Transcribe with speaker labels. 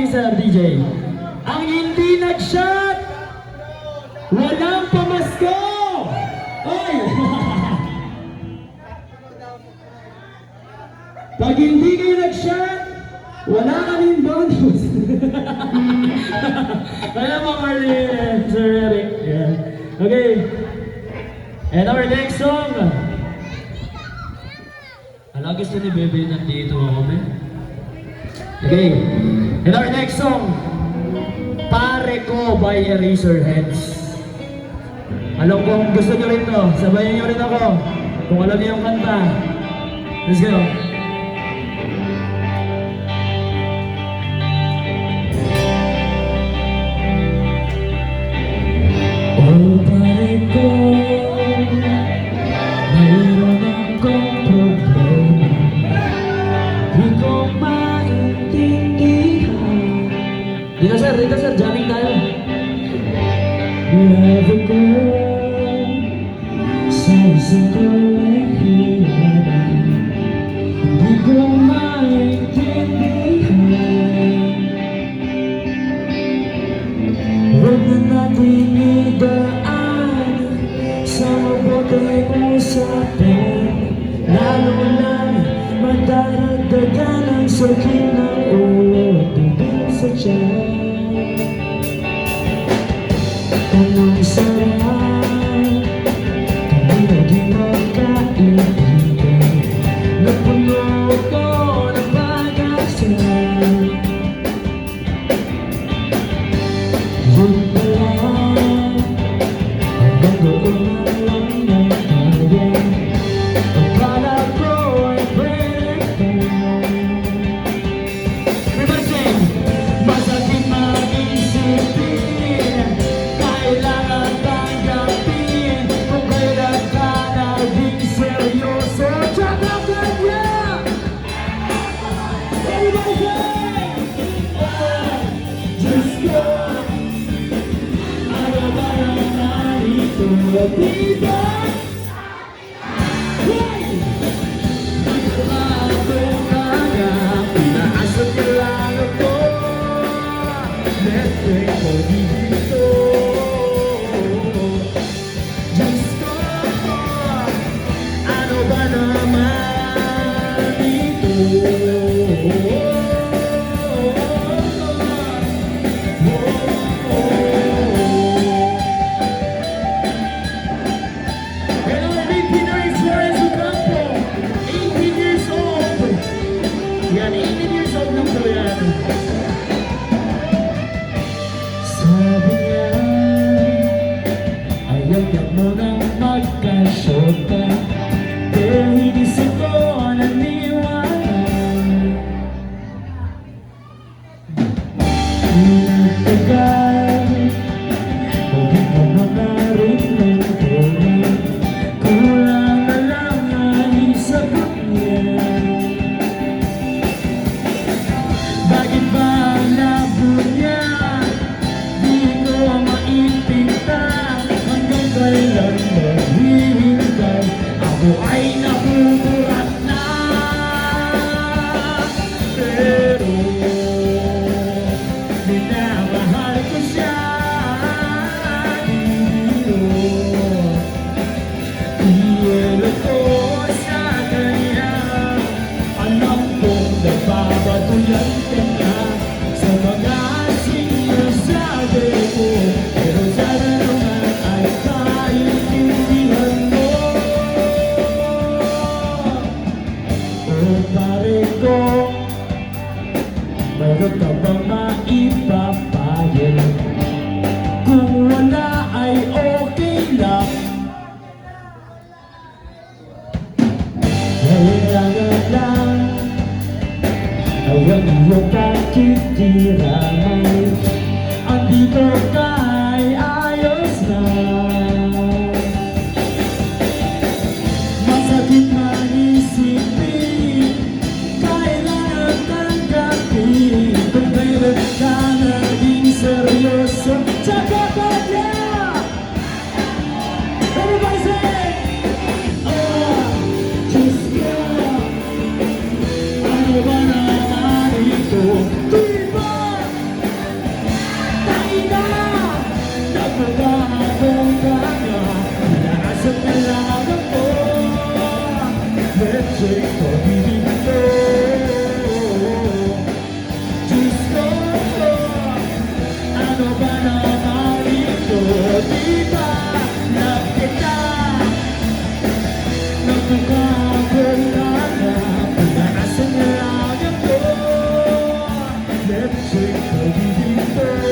Speaker 1: Sir DJ. Ang hindi nag-shot, walang pamasko! Oy! Pag hindi kayo nag-shot, wala kaming bonus. Kaya mo, Marlene, Sir Eric. Yeah. Okay. And our next song. Ala, gusto ni Bebe nandito ako, man. Okay. And our next song. Pare Ko by Eraserheads. Alam ko kung gusto nyo rin to. Sabayan nyo rin ako. Kung alam niyo yung kanta. Let's go. Oh, pare ko, mayroon akong problema. Di ko maintindihan. Dito sir, jamming tayo. Love ko, sa isang kahihiyan. Di ko maintindihan. Huwag na natin idaan sa mabuting usapan. Lalo lang madaragdagan ang sakit ng ulo tubig sa tiyan. Anong sarap kami naging magkaibigan. Napuno ko ng pag-asa. Yun pala, hanggang doon na lang ang kaya. Akala ko ay pwede ka. Everybody sing! Masakit mag-isipin, kailangan tanggapin, kung kailan ka naging seryoso. Tsaka kanya! Everybody sing! Diyos ko, ano ba yung narito? Diba? Pinaasot ka lang ako, network ko dito. Diyos ko, ano ba naman ito? Hello, Pinoy Flores Ocampo, 18 years old. Yan, 18 years old lang po yan. Sabi niya, ayaw niya mo nang magkasyota, pero hindi sito naniwala. Nagtagal, huwag mo mga rin ng tulad. Kulang na lang ang isagot niya. Bakit ba ang labo niya? Di ko maintinta. Hanggang kailan maghihintay? Ako ay nabuburat na. Pero minamahal ko siya. Iyelo ko sa kanya. Alam kong nagbabaduyan ka na sa mga sinasabi ko, pero sana naman ay kaintindihan mo. Oh, pare ko, meron ka bang maipapayo? Kung wala ay okay lang. Kailangan lang ang iyong kakitiramay. Andito ka ay ayos na. Masakit man isipin, kailangan tanggapin, kung kailan ka naging seryoso. Tsaka kanya! Everybody say! Oh, Diyos ko, ano ba naman ito? Diba?
Speaker 2: Siya'y pag-ibig